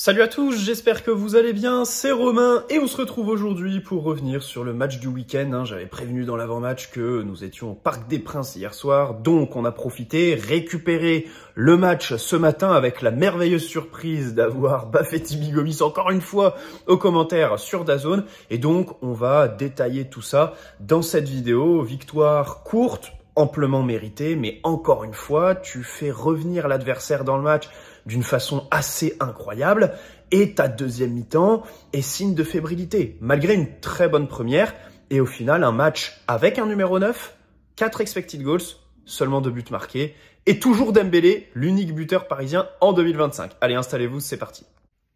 Salut à tous, j'espère que vous allez bien, c'est Romain et on se retrouve aujourd'hui pour revenir sur le match du week-end. J'avais prévenu dans l'avant-match que nous étions au Parc des Princes hier soir, donc on a profité, récupéré le match ce matin avec la merveilleuse surprise d'avoir Baféty Bigomis encore une fois aux commentaires sur DAZN. Et donc on va détailler tout ça dans cette vidéo. Victoire courte, amplement méritée, mais encore une fois, tu fais revenir l'adversaire dans le match d'une façon assez incroyable, et ta deuxième mi-temps est signe de fébrilité, malgré une très bonne première, et au final, un match avec un numéro 9, 4 expected goals, seulement 2 buts marqués, et toujours Dembélé, l'unique buteur parisien en 2025. Allez, installez-vous, c'est parti.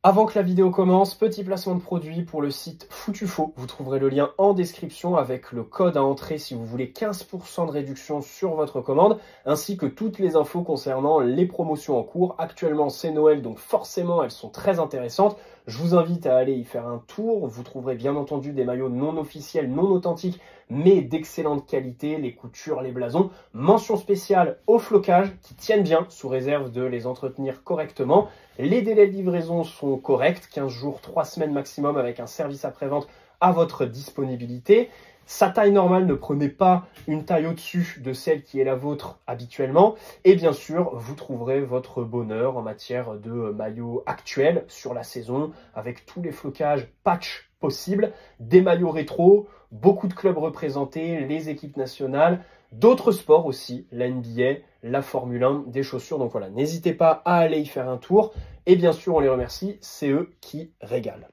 Avant que la vidéo commence, petit placement de produit pour le site Foutufaux. Vous trouverez le lien en description avec le code à entrer si vous voulez 15% de réduction sur votre commande, ainsi que toutes les infos concernant les promotions en cours. Actuellement, c'est Noël, donc forcément, elles sont très intéressantes. Je vous invite à aller y faire un tour. Vous trouverez bien entendu des maillots non officiels, non authentiques, mais d'excellente qualité, les coutures, les blasons. Mention spéciale aux flocages qui tiennent bien, sous réserve de les entretenir correctement. Les délais de livraison sont corrects, 15 jours, 3 semaines maximum, avec un service après-vente à votre disponibilité. Sa taille normale, ne prenez pas une taille au-dessus de celle qui est la vôtre habituellement. Et bien sûr, vous trouverez votre bonheur en matière de maillots actuels sur la saison, avec tous les flocages patch possibles, des maillots rétro, beaucoup de clubs représentés, les équipes nationales, d'autres sports aussi, la NBA, la Formule 1, des chaussures. Donc voilà, n'hésitez pas à aller y faire un tour. Et bien sûr, on les remercie, c'est eux qui régalent.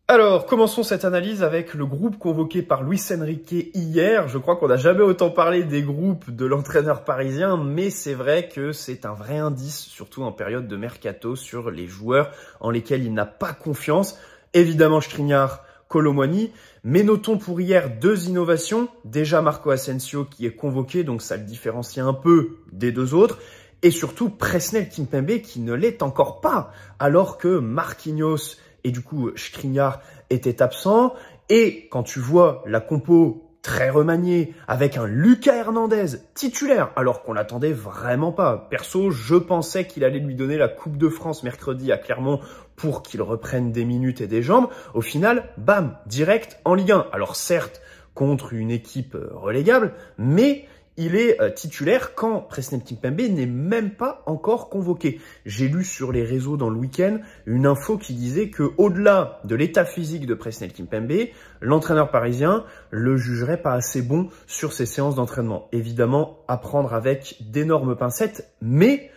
Alors, commençons cette analyse avec le groupe convoqué par Luis Enrique hier. Je crois qu'on n'a jamais autant parlé des groupes de l'entraîneur parisien, mais c'est vrai que c'est un vrai indice, surtout en période de mercato, sur les joueurs en lesquels il n'a pas confiance. Évidemment, Skriniar, Kolo Muani, mais notons pour hier 2 innovations. Déjà Marco Asensio qui est convoqué, donc ça le différencie un peu des 2 autres. Et surtout Presnel Kimpembe qui ne l'est encore pas, alors que Marquinhos et du coup Skriniar étaient absents. Et quand tu vois la compo très remaniée avec un Lucas Hernandez titulaire, alors qu'on l'attendait vraiment pas. Perso, je pensais qu'il allait lui donner la Coupe de France mercredi à Clermont pour qu'il reprenne des minutes et des jambes. Au final, bam, direct en Ligue 1. Alors certes, contre une équipe relégable, mais il est titulaire quand Presnel Kimpembe n'est même pas encore convoqué. J'ai lu sur les réseaux dans le week-end une info qui disait que au-delà de l'état physique de Presnel Kimpembe, l'entraîneur parisien le jugerait pas assez bon sur ses séances d'entraînement. Évidemment, à prendre avec d'énormes pincettes, mais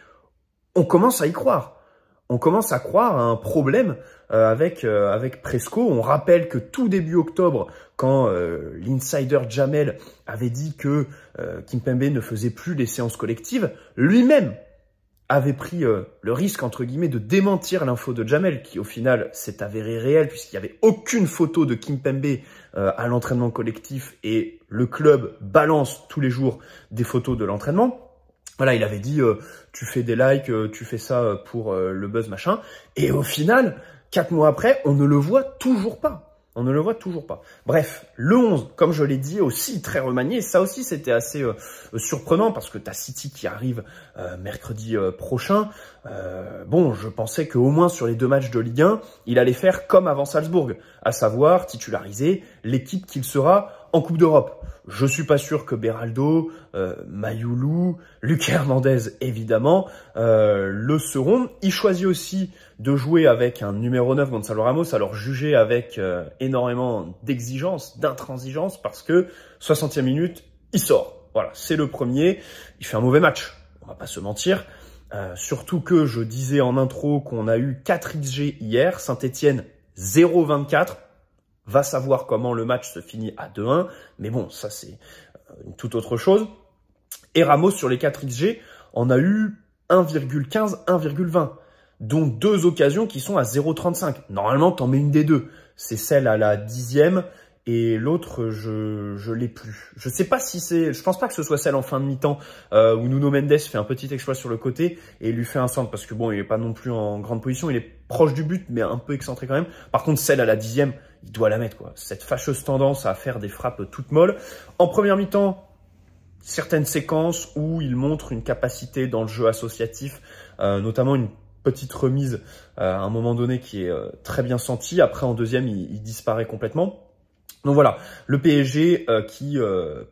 on commence à y croire. On commence à croire à un problème avec Presco. On rappelle que tout début octobre, quand l'insider Jamel avait dit que Kimpembe ne faisait plus les séances collectives, lui-même avait pris le risque, entre guillemets, de démentir l'info de Jamel, qui au final s'est avéré réel, puisqu'il n'y avait aucune photo de Kimpembe à l'entraînement collectif, et le club balance tous les jours des photos de l'entraînement. Voilà, il avait dit, tu fais des likes, tu fais ça pour le buzz, machin. Et au final, 4 mois après, on ne le voit toujours pas. On ne le voit toujours pas. Bref, le 11, comme je l'ai dit, aussi très remanié. Ça aussi, c'était assez surprenant parce que tu as City qui arrive mercredi prochain. Bon, je pensais qu'au moins sur les 2 matchs de Ligue 1, il allait faire comme avant Salzbourg, à savoir titulariser l'équipe qu'il sera en Coupe d'Europe. Je suis pas sûr que Beraldo, Mayoulou, Lucas Hernandez, évidemment, le seront. Il choisit aussi de jouer avec un numéro 9, Gonzalo Ramos, alors jugé avec énormément d'exigence, d'intransigeance, parce que 60e minute, il sort. Voilà, c'est le premier. Il fait un mauvais match, on va pas se mentir. Surtout que je disais en intro qu'on a eu 4 XG hier, Saint-Etienne 0,24. Va savoir comment le match se finit à 2-1. Mais bon, ça c'est une toute autre chose. Et Ramos, sur les 4 XG, en a eu 1,15, 1,20. Dont 2 occasions qui sont à 0,35. Normalement, t'en mets une des 2. C'est celle à la 10e. Et l'autre, je l'ai plus. Je sais pas si c'est... Je pense pas que ce soit celle en fin de mi-temps où Nuno Mendes fait un petit exploit sur le côté et lui fait un centre. Parce que bon, il est pas non plus en grande position. Il est proche du but, mais un peu excentré quand même. Par contre, celle à la 10e, il doit la mettre, quoi. Cette fâcheuse tendance à faire des frappes toutes molles. En première mi-temps, certaines séquences où il montre une capacité dans le jeu associatif, notamment une petite remise à un moment donné qui est très bien sentie. Après, en deuxième, il disparaît complètement. Donc voilà, le PSG qui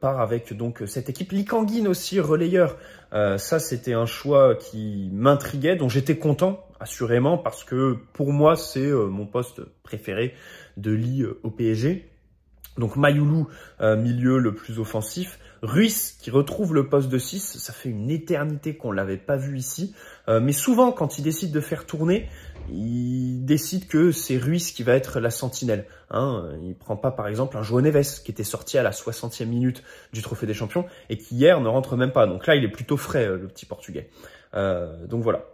part avec donc cette équipe. Lee Kang-in aussi, relayeur. Ça, c'était un choix qui m'intriguait, dont j'étais content, assurément, parce que pour moi, c'est mon poste préféré de Lee au PSG. Donc Mayulu, milieu le plus offensif. Ruiz qui retrouve le poste de 6, ça fait une éternité qu'on l'avait pas vu ici. Mais souvent, quand il décide de faire tourner, il décide que c'est Ruiz qui va être la sentinelle. Il prend pas par exemple un João Neves qui était sorti à la 60e minute du Trophée des Champions et qui hier ne rentre même pas. Donc là, il est plutôt frais, le petit Portugais. Donc voilà.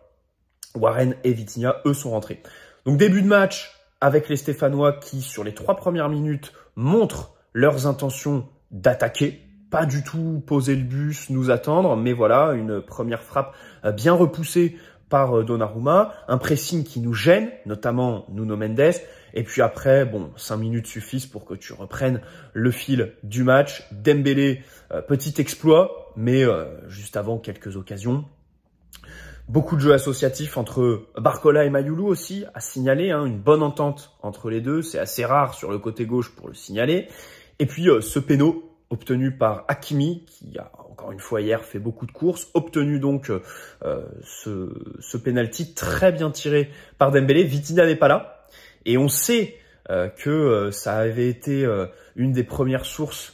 Warren et Vitinha, eux, sont rentrés. Donc début de match avec les Stéphanois qui, sur les 3 premières minutes, montrent leurs intentions d'attaquer. Pas du tout poser le bus, nous attendre, mais voilà, une première frappe bien repoussée par Donnarumma, un pressing qui nous gêne, notamment Nuno Mendes, et puis après, bon, 5 minutes suffisent pour que tu reprennes le fil du match. Dembélé, petit exploit, mais juste avant, quelques occasions. Beaucoup de jeux associatifs entre Barcola et Mayulu aussi, à signaler, une bonne entente entre les deux, c'est assez rare sur le côté gauche pour le signaler. Et puis ce péno obtenu par Hakimi, qui a encore une fois hier fait beaucoup de courses, obtenu donc ce penalty très bien tiré par Dembélé. Vitinha n'est pas là, et on sait que ça avait été une des premières sources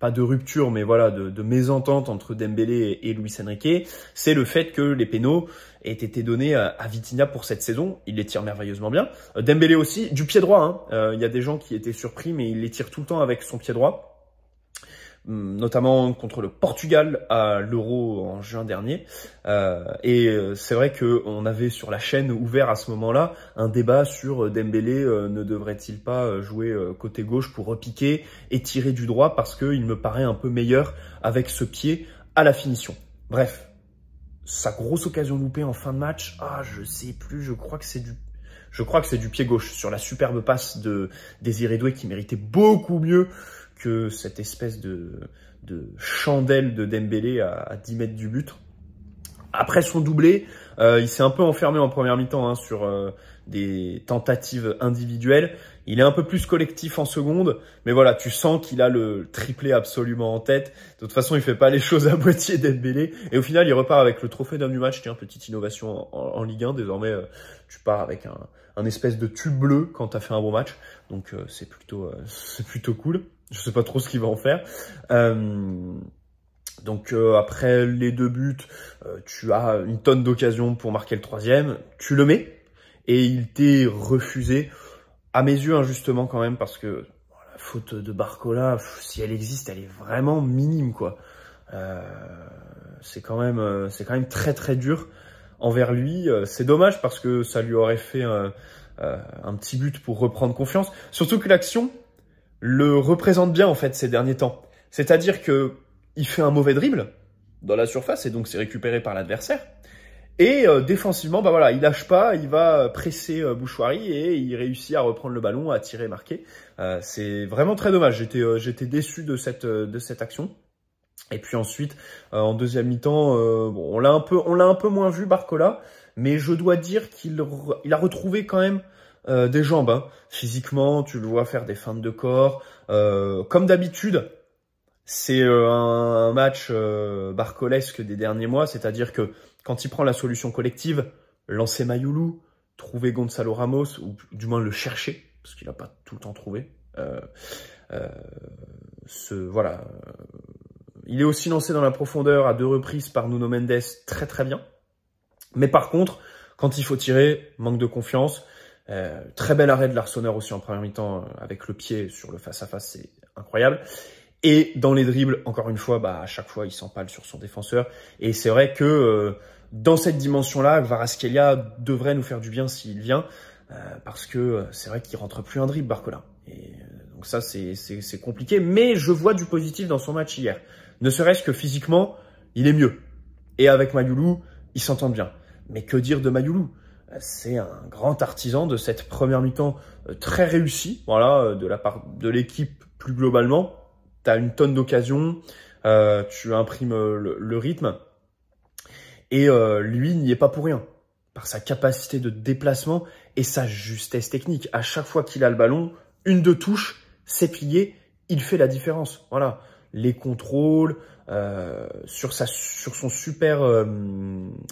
pas de rupture, mais voilà, de mésentente entre Dembélé et Luis Enrique, c'est le fait que les pénaux aient été donnés à Vitinha pour cette saison. Il les tire merveilleusement bien. Dembélé aussi, du pied droit. Il y a des gens qui étaient surpris, mais il les tire tout le temps avec son pied droit. Notamment contre le Portugal à l'Euro en juin dernier. C'est vrai qu'on avait sur la chaîne ouvert à ce moment-là un débat sur Dembélé ne devrait-il pas jouer côté gauche pour repiquer et tirer du droit parce qu'il me paraît un peu meilleur avec ce pied à la finition. Bref, sa grosse occasion loupée en fin de match, je sais plus, je crois que c'est du pied gauche sur la superbe passe de Désiré Doué qui méritait beaucoup mieux que cette espèce de chandelle de Dembélé à 10 mètres du but. Après son doublé, il s'est un peu enfermé en première mi-temps sur des tentatives individuelles. Il est un peu plus collectif en seconde, mais voilà, tu sens qu'il a le triplé absolument en tête. De toute façon, il fait pas les choses à moitié Dembélé. Et au final, il repart avec le trophée d'homme du match. Tiens, petite innovation en Ligue 1. Désormais, tu pars avec un espèce de tube bleu quand tu as fait un bon match. Donc, c'est plutôt cool. Je sais pas trop ce qu'il va en faire. Donc après les 2 buts, tu as une tonne d'occasions pour marquer le 3e. Tu le mets et il t'est refusé. À mes yeux, injustement quand même, parce que la faute de Barcola, si elle existe, elle est vraiment minime, quoi. C'est quand même très très dur envers lui. C'est dommage parce que ça lui aurait fait un petit but pour reprendre confiance. Surtout que l'action le représente bien en fait ces derniers temps. C'est-à-dire que il fait un mauvais dribble dans la surface et donc c'est récupéré par l'adversaire. Et défensivement, voilà, il lâche pas, il va presser Bouchoirie et il réussit à reprendre le ballon, à tirer, marquer. C'est vraiment très dommage. J'étais déçu de cette action. Et puis ensuite, en deuxième mi-temps, on l'a un peu moins vu Barcola, mais je dois dire qu'il a retrouvé quand même des jambes. Physiquement, tu le vois faire des feintes de corps. Comme d'habitude, c'est un match barcolesque des derniers mois, c'est-à-dire que quand il prend la solution collective, lancer Mayulu, trouver Gonzalo Ramos, ou du moins le chercher, parce qu'il n'a pas tout le temps trouvé. Voilà. Il est aussi lancé dans la profondeur à 2 reprises par Nuno Mendes, très très bien. Mais par contre, quand il faut tirer, manque de confiance. Très bel arrêt de l'Arseneur aussi en première mi-temps avec le pied sur le face-à-face, c'est incroyable. Et dans les dribbles, encore une fois, à chaque fois, il s'empale sur son défenseur. Et c'est vrai que dans cette dimension-là, Kvaratskhelia devrait nous faire du bien s'il vient, parce que c'est vrai qu'il rentre plus un dribble, Barcola. Et donc ça, c'est compliqué. Mais je vois du positif dans son match hier. Ne serait-ce que physiquement, il est mieux. Et avec Mayulu, ils s'entendent bien. Mais que dire de Mayulu ? C'est un grand artisan de cette première mi-temps très réussie, voilà, de la part de l'équipe plus globalement. Tu as une tonne d'occasions, tu imprimes le rythme. Et lui n'y est pas pour rien, par sa capacité de déplacement et sa justesse technique. À chaque fois qu'il a le ballon, une de touche, c'est plié, il fait la différence. Voilà, les contrôles, sur son super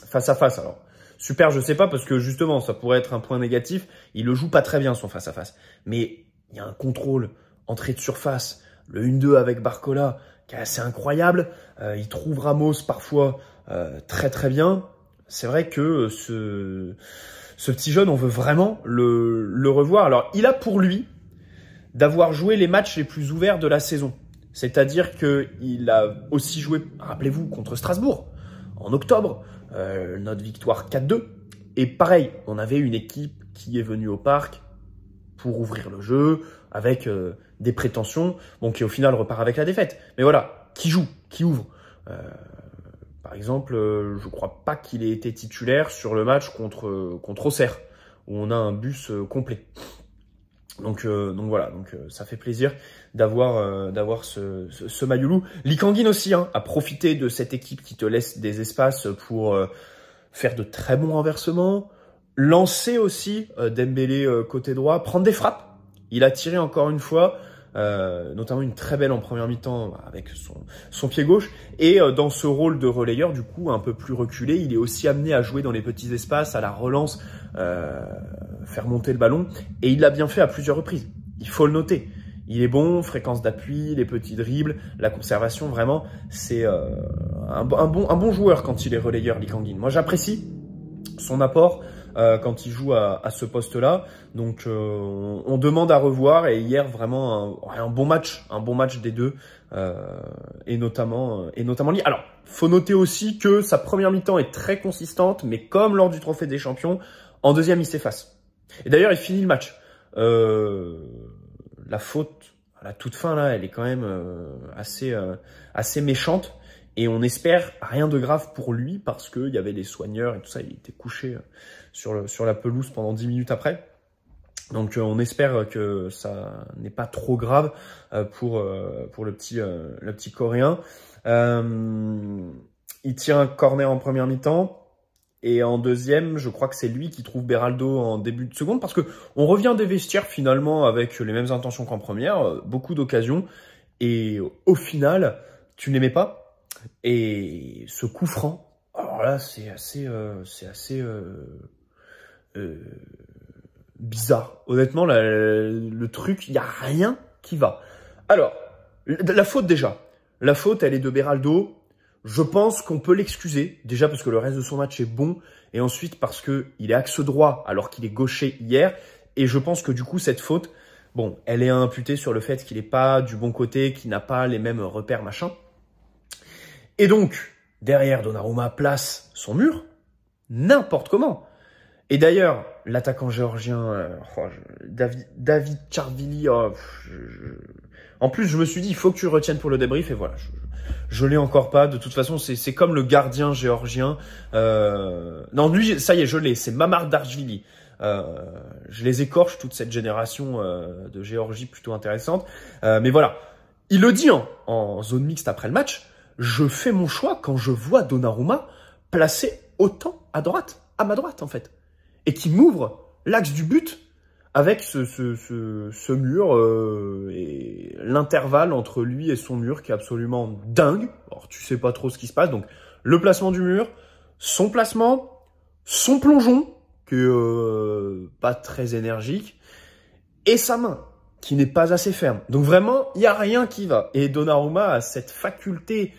face à face. Alors super, je sais pas parce que justement ça pourrait être un point négatif. Il le joue pas très bien son face à face, mais il y a un contrôle, entrée de surface, le 1-2 avec Barcola qui est assez incroyable. Il trouve Ramos parfois très très bien. C'est vrai que ce petit jeune, on veut vraiment le revoir. Alors il a pour lui d'avoir joué les matchs les plus ouverts de la saison. C'est-à-dire qu'il a aussi joué, rappelez-vous, contre Strasbourg, en octobre, notre victoire 4-2. Et pareil, on avait une équipe qui est venue au parc pour ouvrir le jeu, avec des prétentions, bon, qui au final repart avec la défaite. Mais voilà, qui joue, qui ouvre. Par exemple, je crois pas qu'il ait été titulaire sur le match contre Auxerre, où on a un bus complet. Donc voilà, ça fait plaisir d'avoir ce Mayulu. Lee Kang-in aussi a profité de cette équipe qui te laisse des espaces pour faire de très bons renversements, lancer aussi Dembélé côté droit, prendre des frappes. Il a tiré encore une fois, notamment une très belle en première mi-temps avec son pied gauche. Et dans ce rôle de relayeur, du coup, un peu plus reculé, il est aussi amené à jouer dans les petits espaces, à la relance, faire monter le ballon. Et il l'a bien fait à plusieurs reprises. Il faut le noter. Il est bon, fréquence d'appui, les petits dribbles, la conservation, vraiment, c'est un bon joueur quand il est relayeur, Lee Kang-in. Moi, j'apprécie son apport quand il joue à ce poste-là. Donc, on demande à revoir. Et hier, vraiment, un bon match des deux, et notamment Lee. Alors, faut noter aussi que sa première mi-temps est très consistante, mais comme lors du Trophée des Champions, en deuxième, il s'efface. Et d'ailleurs, il finit le match. La faute à la toute fin, là, elle est quand même assez méchante. Et on espère rien de grave pour lui parce qu'il y avait les soigneurs et tout ça. Il était couché sur la pelouse pendant 10 minutes après. Donc on espère que ça n'est pas trop grave pour le petit Coréen. Il tire un corner en première mi-temps. Et en deuxième, je crois que c'est lui qui trouve Beraldo en début de seconde. Parce que on revient des vestiaires finalement avec les mêmes intentions qu'en première. Beaucoup d'occasions. Et au final, tu ne les mets pas. Et ce coup franc, alors là, c'est assez bizarre. Honnêtement, le truc, il n'y a rien qui va. Alors, la faute déjà. La faute, elle est de Beraldo. Je pense qu'on peut l'excuser. Déjà parce que le reste de son match est bon. Et ensuite parce qu'il est axe droit alors qu'il est gaucher hier. Et je pense que du coup, cette faute, bon, elle est imputée sur le fait qu'il n'est pas du bon côté, qu'il n'a pas les mêmes repères, machin. Et donc, derrière, Donnarumma place son mur, n'importe comment. Et d'ailleurs, l'attaquant géorgien, David Charvili, en plus, je me suis dit, il faut que tu retiennes pour le débrief, et voilà, je l'ai encore pas. De toute façon, c'est comme le gardien géorgien. Non, lui, ça y est, je l'ai, c'est Mamardashvili. Je les écorche, toute cette génération de Géorgie plutôt intéressante. Mais voilà, il le dit en zone mixte après le match. Je fais mon choix quand je vois Donnarumma placé autant à ma droite en fait. Et qui m'ouvre l'axe du but avec ce mur et l'intervalle entre lui et son mur qui est absolument dingue. Alors tu sais pas trop ce qui se passe. Donc le placement du mur, son placement, son plongeon, qui est pas très énergique, et sa main, qui n'est pas assez ferme. Donc vraiment, il n'y a rien qui va. Et Donnarumma a cette faculté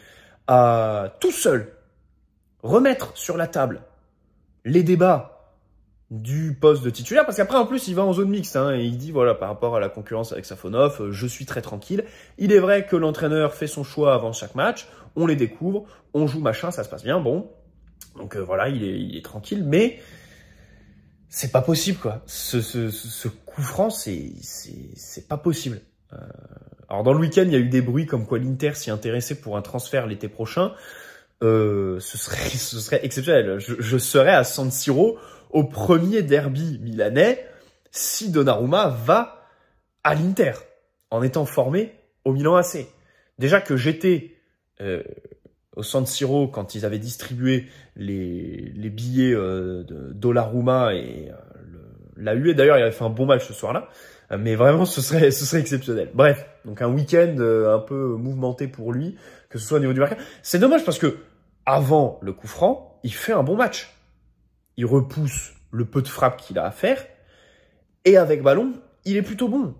à tout seul remettre sur la table les débats du poste de titulaire, parce qu'après en plus il va en zone mixte et il dit voilà, par rapport à la concurrence avec Safonov, je suis très tranquille. Il est vrai que l'entraîneur fait son choix avant chaque match, on les découvre, on joue machin, ça se passe bien, bon, donc voilà, il est tranquille, mais c'est pas possible quoi. Ce coup franc, c'est pas possible. Alors dans le week-end, il y a eu des bruits comme quoi l'Inter s'y intéressait pour un transfert l'été prochain. Ce serait exceptionnel. Je serais à San Siro au premier derby milanais si Donnarumma va à l'Inter en étant formé au Milan AC. Déjà que j'étais au San Siro quand ils avaient distribué les billets de Donnarumma et la UE. D'ailleurs, il avait fait un bon match ce soir-là. Mais vraiment, ce serait exceptionnel. Bref, donc un week-end un peu mouvementé pour lui, que ce soit au niveau du marquage. C'est dommage parce que avant le coup franc, il fait un bon match. Il repousse le peu de frappe qu'il a à faire. Et avec ballon, il est plutôt bon.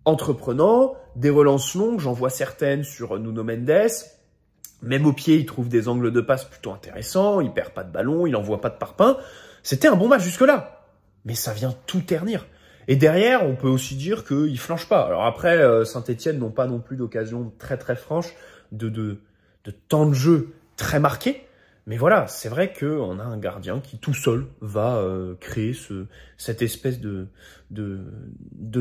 Entreprenant, des relances longues, j'en vois certaines sur Nuno Mendes. Même au pied, il trouve des angles de passe plutôt intéressants. Il perd pas de ballon, il envoie pas de parpaing. C'était un bon match jusque-là. Mais ça vient tout ternir. Et derrière, on peut aussi dire qu'il flanche pas. Alors après, Saint-Etienne n'ont pas non plus d'occasion très très franche de temps de jeu très marqué. Mais voilà, c'est vrai qu'on a un gardien qui tout seul va créer cette espèce de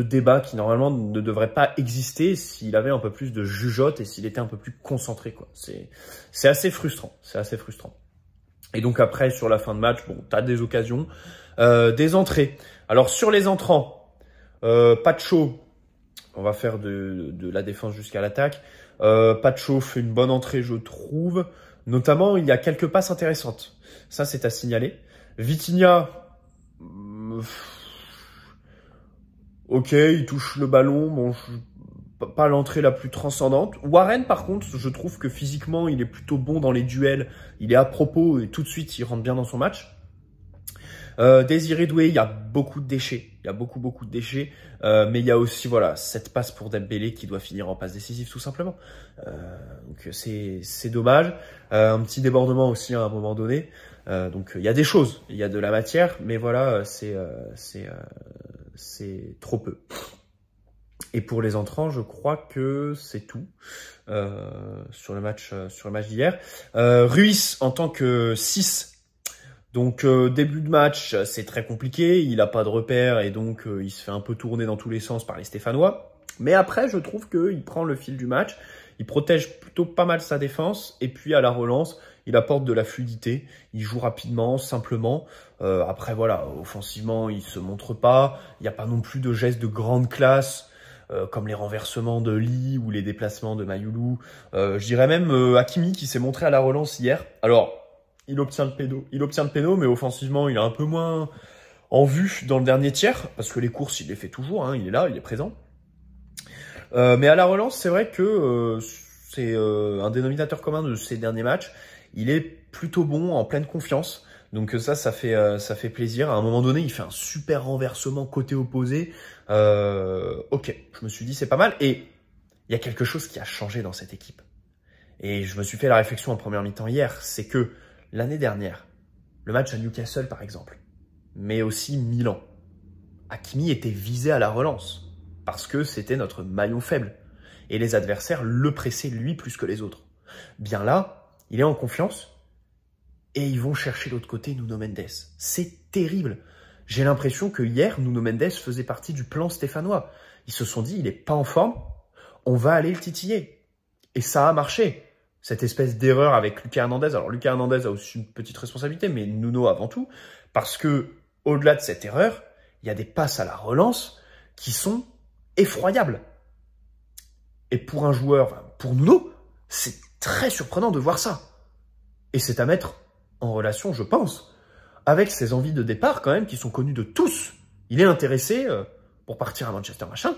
débat qui normalement ne devrait pas exister s'il avait un peu plus de jugeote et s'il était un peu plus concentré, quoi. C'est assez frustrant, c'est assez frustrant. Et donc après, sur la fin de match, bon, t'as des occasions, des entrées. Alors sur les entrants, Pacho, on va faire de la défense jusqu'à l'attaque. Pacho fait une bonne entrée, je trouve. Notamment, il y a quelques passes intéressantes. Ça, c'est à signaler. Vitinha, ok, il touche le ballon. Bon, pas l'entrée la plus transcendante. Warren, par contre, je trouve que physiquement, il est plutôt bon dans les duels. Il est à propos et tout de suite, il rentre bien dans son match. Désiré Doué, il y a beaucoup de déchets. Il y a beaucoup de déchets. Mais il y a aussi, voilà, cette passe pour Dembélé qui doit finir en passe décisive, tout simplement. Donc c'est dommage. Un petit débordement aussi à un moment donné. Donc il y a des choses, il y a de la matière, mais voilà, c'est trop peu. Et pour les entrants, je crois que c'est tout sur le match d'hier. Ruiz en tant que 6. Donc début de match, c'est très compliqué, il a pas de repère et donc il se fait un peu tourner dans tous les sens par les Stéphanois. Mais après, je trouve qu'il prend le fil du match, il protège plutôt pas mal sa défense et puis à la relance, il apporte de la fluidité, il joue rapidement, simplement. Après voilà, offensivement, il se montre pas, il n'y a pas non plus de gestes de grande classe comme les renversements de Lee ou les déplacements de Mayoulou. Je dirais même Hakimi qui s'est montré à la relance hier. Alors, il obtient le péno, mais offensivement, il est un peu moins en vue dans le dernier tiers, parce que les courses, il les fait toujours, hein, il est là, il est présent. Mais à la relance, c'est vrai que c'est un dénominateur commun de ces derniers matchs. Il est plutôt bon, en pleine confiance. Donc ça fait plaisir. À un moment donné, il fait un super renversement côté opposé. Ok, je me suis dit, c'est pas mal. Et il y a quelque chose qui a changé dans cette équipe. Et je me suis fait la réflexion en première mi-temps hier, c'est que l'année dernière, le match à Newcastle par exemple, mais aussi Milan, Hakimi était visé à la relance parce que c'était notre maillon faible et les adversaires le pressaient lui plus que les autres. Bien là, il est en confiance et ils vont chercher l'autre côté Nuno Mendes. C'est terrible. J'ai l'impression que hier, Nuno Mendes faisait partie du plan stéphanois. Ils se sont dit, il est pas en forme, on va aller le titiller. Et ça a marché. Cette espèce d'erreur avec Lucas Hernandez. Alors, Lucas Hernandez a aussi une petite responsabilité, mais Nuno avant tout. Parce que, au-delà de cette erreur, il y a des passes à la relance qui sont effroyables. Et pour un joueur, pour Nuno, c'est très surprenant de voir ça. Et c'est à mettre en relation, je pense, avec ses envies de départ, quand même, qui sont connues de tous. Il est intéressé pour partir à Manchester, machin.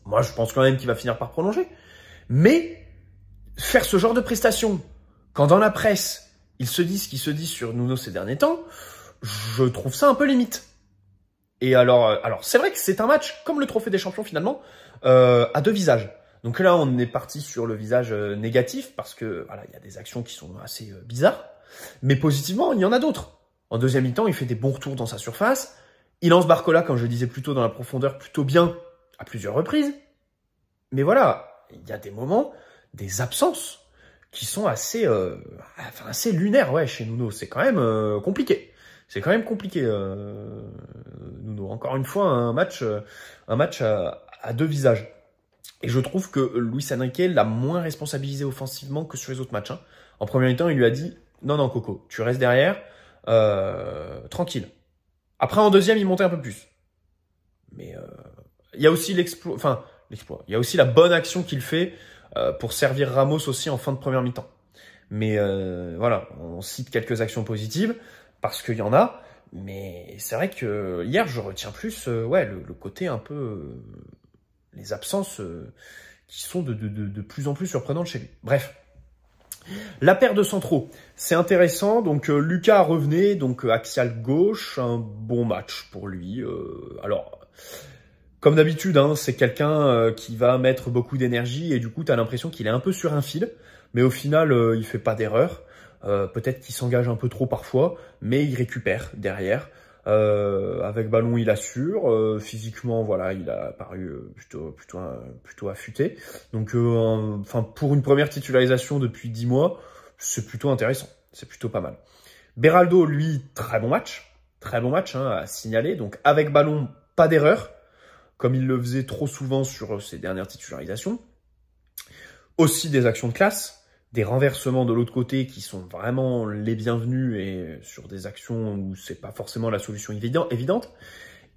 Moi, je pense quand même qu'il va finir par prolonger. Mais faire ce genre de prestation, quand dans la presse, ils se disent ce qu'ils se disent sur Nuno ces derniers temps, je trouve ça un peu limite. Et alors c'est vrai que c'est un match, comme le Trophée des Champions finalement, à deux visages. Donc là, on est parti sur le visage négatif, parce que voilà, il y a des actions qui sont assez bizarres. Mais positivement, il y en a d'autres. En deuxième mi-temps, il fait des bons retours dans sa surface. Il lance Barcola, comme je le disais plus tôt, dans la profondeur, plutôt bien, à plusieurs reprises. Mais voilà, il y a des moments, des absences qui sont assez lunaires, ouais, chez Nuno. C'est quand même compliqué. C'est quand même compliqué, Nuno. Encore une fois, un match à deux visages. Et je trouve que Luis Enrique l'a moins responsabilisé offensivement que sur les autres matchs. Hein. En premier mi-temps, il lui a dit « Non, Coco, tu restes derrière, tranquille. » Après, en deuxième, il montait un peu plus. Mais il y a aussi l'exploit. Il y a aussi la bonne action qu'il fait pour servir Ramos aussi en fin de première mi-temps. Mais voilà, on cite quelques actions positives parce qu'il y en a. Mais c'est vrai que hier, je retiens plus ouais, le côté un peu... les absences qui sont de plus en plus surprenantes chez lui. Bref. La paire de centraux, c'est intéressant. Donc Lucas revenait, donc axial gauche, un bon match pour lui. Alors, comme d'habitude, hein, c'est quelqu'un qui va mettre beaucoup d'énergie et du coup, tu as l'impression qu'il est un peu sur un fil. Mais au final, il fait pas d'erreur. Peut-être qu'il s'engage un peu trop parfois, mais il récupère derrière. Avec ballon, il assure. Physiquement, voilà, il a paru plutôt affûté. Donc, enfin, pour une première titularisation depuis 10 mois, c'est plutôt intéressant. C'est plutôt pas mal. Beraldo, lui, très bon match hein, à signaler. Donc, avec ballon, pas d'erreur, comme il le faisait trop souvent sur ses dernières titularisations. Aussi des actions de classe. Des renversements de l'autre côté qui sont vraiment les bienvenus et sur des actions où c'est pas forcément la solution évidente.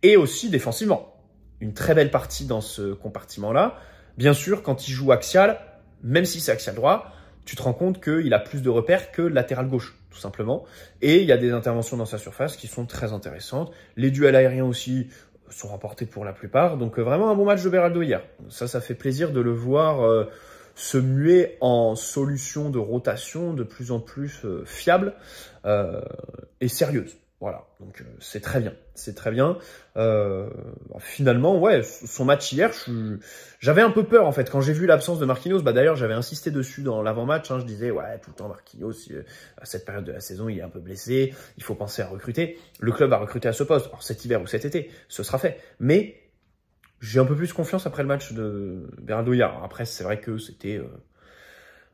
Et aussi défensivement. Une très belle partie dans ce compartiment-là. Bien sûr, quand il joue axial, même si c'est axial droit, tu te rends compte qu'il a plus de repères que latéral gauche, tout simplement. Et il y a des interventions dans sa surface qui sont très intéressantes. Les duels aériens aussi sont remportés pour la plupart. Donc vraiment un bon match de Beraldo hier. Ça fait plaisir de le voir... se muer en solution de rotation de plus en plus fiable et sérieuse. Voilà, donc c'est très bien, c'est très bien. Finalement, ouais, son match hier, j'avais un peu peur en fait quand j'ai vu l'absence de Marquinhos. Bah d'ailleurs, j'avais insisté dessus dans l'avant-match. Hein, je disais ouais, tout le temps Marquinhos, à cette période de la saison, il est un peu blessé. Il faut penser à recruter. Le club va recruter à ce poste. Alors cet hiver ou cet été, ce sera fait. Mais j'ai un peu plus confiance après le match de Beraldo hier. Après, c'est vrai que c'était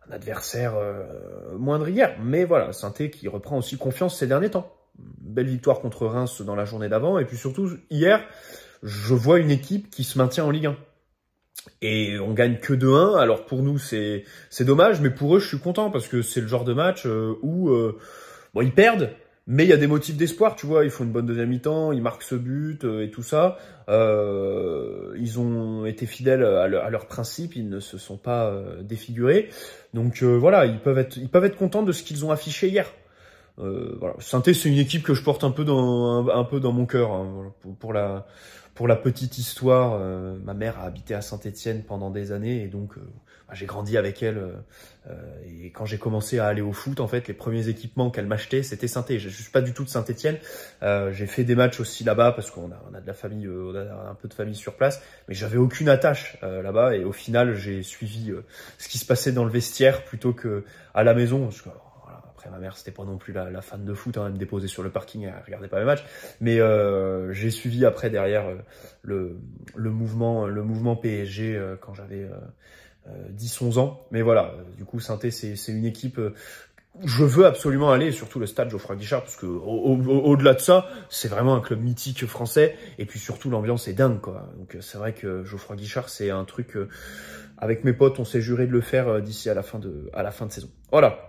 un adversaire moindre hier. Mais voilà, Saint-Étienne qui reprend aussi confiance ces derniers temps. Belle victoire contre Reims dans la journée d'avant. Et puis surtout, hier, je vois une équipe qui se maintient en Ligue 1. Et on gagne que 2-1. Alors pour nous, c'est dommage. Mais pour eux, je suis content parce que c'est le genre de match où bon, ils perdent. Mais il y a des motifs d'espoir, tu vois, ils font une bonne deuxième mi-temps, ils marquent ce but et tout ça. Ils ont été fidèles à leurs principes, ils ne se sont pas défigurés. Donc voilà, ils peuvent être contents de ce qu'ils ont affiché hier. Voilà. Saint-Étienne, c'est une équipe que je porte un peu dans mon cœur. Hein, voilà. Pour la petite histoire, ma mère a habité à Saint-Étienne pendant des années et donc j'ai grandi avec elle. Et quand j'ai commencé à aller au foot, en fait, les premiers équipements qu'elle m'achetait, c'était Saint-Étienne. Je suis pas du tout de Saint-Étienne. J'ai fait des matchs aussi là-bas parce qu'on a de la famille, on a un peu de famille sur place, mais j'avais aucune attache là-bas et au final, j'ai suivi ce qui se passait dans le vestiaire plutôt que à la maison. Parce que, après, ma mère, c'était pas non plus la fan de foot, hein, elle me déposait sur le parking, elle regardait pas mes matchs. Mais j'ai suivi après derrière le mouvement PSG quand j'avais 10-11 ans. Mais voilà, du coup, Saint-Étienne, c'est une équipe... je veux absolument aller, surtout le stade Geoffroy Guichard, parce que au-delà de ça, c'est vraiment un club mythique français. Et puis surtout, l'ambiance est dingue, quoi. Donc c'est vrai que Geoffroy Guichard, c'est un truc... avec mes potes, on s'est juré de le faire d'ici à la fin de saison. Voilà.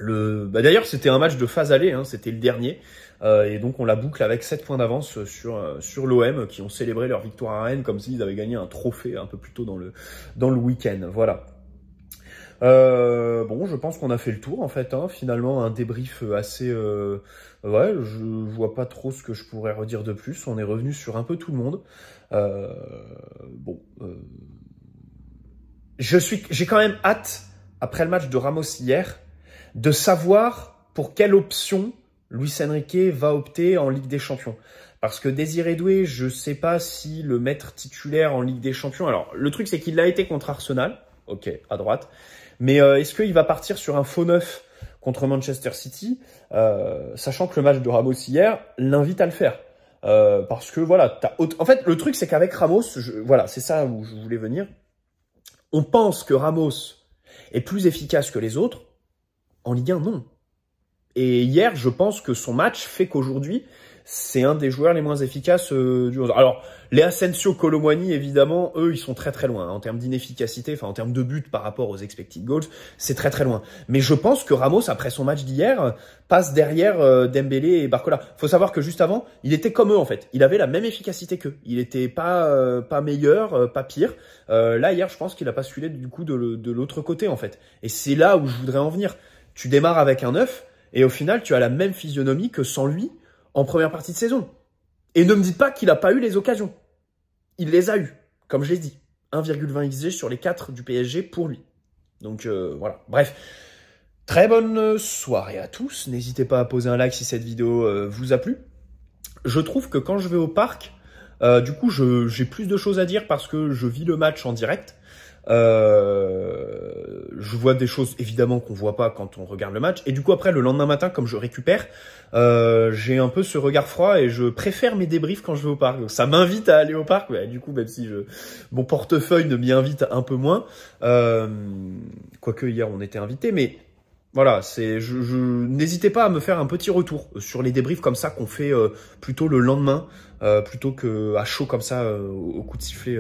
D'ailleurs, c'était un match de phase aller, hein, c'était le dernier. Et donc, on la boucle avec 7 points d'avance sur l'OM, qui ont célébré leur victoire à Rennes comme s'ils avaient gagné un trophée un peu plus tôt dans le week-end. Voilà. Bon, je pense qu'on a fait le tour, en fait. Hein. Finalement, un débrief assez... ouais, je vois pas trop ce que je pourrais redire de plus. On est revenu sur un peu tout le monde. Bon. J'ai quand même hâte, après le match de Ramos hier, de savoir pour quelle option Luis Enrique va opter en Ligue des Champions. Parce que Désiré Doué, je sais pas si le mettre titulaire en Ligue des Champions... Alors, le truc, c'est qu'il l'a été contre Arsenal. Ok, à droite. Mais est-ce qu'il va partir sur un faux neuf contre Manchester City, sachant que le match de Ramos hier l'invite à le faire. Parce que, voilà... En fait, le truc, c'est qu'avec Ramos, voilà, c'est ça où je voulais venir. On pense que Ramos est plus efficace que les autres. En Ligue 1, non. Et hier, je pense que son match fait qu'aujourd'hui, c'est un des joueurs les moins efficaces du 11. Alors, les Asensio, Kolo Muani, évidemment, eux, ils sont très très loin. Hein, en termes d'inefficacité, enfin en termes de buts par rapport aux expected goals, c'est très très loin. Mais je pense que Ramos, après son match d'hier, passe derrière Dembélé et Barcola. Faut savoir que juste avant, il était comme eux en fait. Il avait la même efficacité qu'eux. Il était pas meilleur, pas pire. Là, hier, je pense qu'il a basculé du coup de l'autre côté en fait. Et c'est là où je voudrais en venir. tu démarres avec un 9 et au final, tu as la même physionomie que sans lui en première partie de saison. Et ne me dites pas qu'il n'a pas eu les occasions. Il les a eues, comme je l'ai dit. 1,20 XG sur les 4 du PSG pour lui. Donc voilà, bref. Très bonne soirée à tous. N'hésitez pas à poser un like si cette vidéo vous a plu. Je trouve que quand je vais au parc, du coup, j'ai plus de choses à dire parce que je vis le match en direct. Je vois des choses évidemment qu'on voit pas quand on regarde le match. Et du coup, après, le lendemain matin, comme je récupère, j'ai un peu ce regard froid et je préfère mes débriefs quand je vais au parc. Donc, ça m'invite à aller au parc. Ouais, du coup, même si mon portefeuille ne m'y invite un peu moins. Quoique hier, on était invités, mais voilà, n'hésitez pas à me faire un petit retour sur les débriefs comme ça qu'on fait plutôt le lendemain, plutôt que à chaud comme ça au coup de sifflet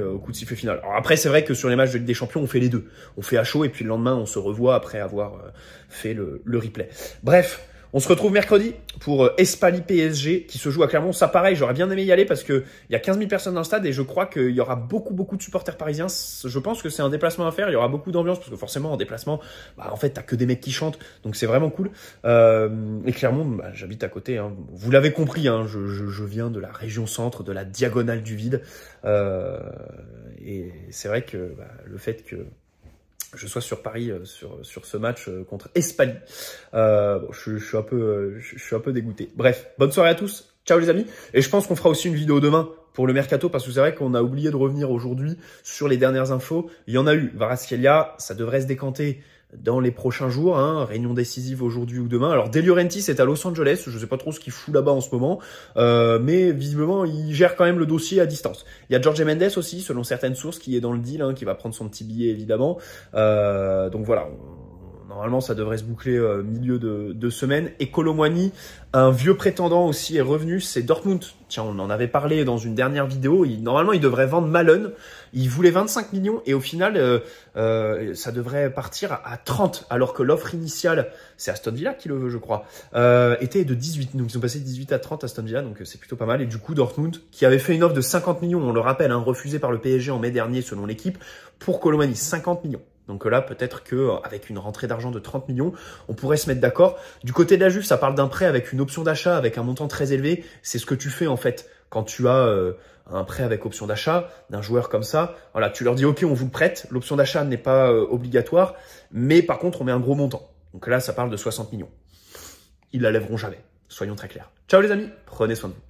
final. Alors après, c'est vrai que sur les matchs de Ligue des Champions, on fait les deux. On fait à chaud et puis le lendemain, on se revoit après avoir fait le replay. Bref. On se retrouve mercredi pour Espali PSG qui se joue à Clermont. Ça, pareil, j'aurais bien aimé y aller parce que il y a 15 000 personnes dans le stade et je crois qu'il y aura beaucoup de supporters parisiens. Je pense que c'est un déplacement à faire. Il y aura beaucoup d'ambiance parce que forcément, en déplacement, en fait, t'as que des mecs qui chantent. Donc, c'est vraiment cool. Et Clermont, j'habite à côté. Hein. Vous l'avez compris, hein, je viens de la région centre, de la diagonale du vide. Et c'est vrai que le fait que je sois sur Paris sur ce match contre Espali. Je suis un peu dégoûté. Bref, bonne soirée à tous. Ciao les amis. Et je pense qu'on fera aussi une vidéo demain pour le mercato parce que c'est vrai qu'on a oublié de revenir aujourd'hui sur les dernières infos. Il y en a eu. Kvaratskhelia, ça devrait se décanter dans les prochains jours, hein, réunion décisive aujourd'hui ou demain. Alors, De Laurentiis est à Los Angeles, je sais pas trop ce qu'il fout là-bas en ce moment, mais visiblement, il gère quand même le dossier à distance. Il y a Jorge Mendes aussi, selon certaines sources, qui est dans le deal, hein, qui va prendre son petit billet, évidemment. Donc voilà, normalement, ça devrait se boucler milieu de semaine. Et Kolo Muani, un vieux prétendant aussi, est revenu, c'est Dortmund. Tiens, on en avait parlé dans une dernière vidéo. Normalement, il devrait vendre Malen. Il voulait 25 millions et au final, ça devrait partir à 30. Alors que l'offre initiale, c'est Aston Villa qui le veut, je crois, était de 18. Donc, ils sont passés de 18 à 30 Aston Villa, donc c'est plutôt pas mal. Et du coup, Dortmund, qui avait fait une offre de 50 millions, on le rappelle, hein, refusée par le PSG en mai dernier, selon l'équipe, pour Kolo Muani, 50 millions. Donc là, peut-être qu'avec une rentrée d'argent de 30 millions, on pourrait se mettre d'accord. Du côté de la Juve, ça parle d'un prêt avec une option d'achat, avec un montant très élevé. C'est ce que tu fais en fait quand tu as un prêt avec option d'achat d'un joueur comme ça. Voilà, tu leur dis ok, on vous le prête. L'option d'achat n'est pas obligatoire, mais par contre, on met un gros montant. Donc là, ça parle de 60 millions. Ils la lèveront jamais. Soyons très clairs. Ciao les amis, prenez soin de vous.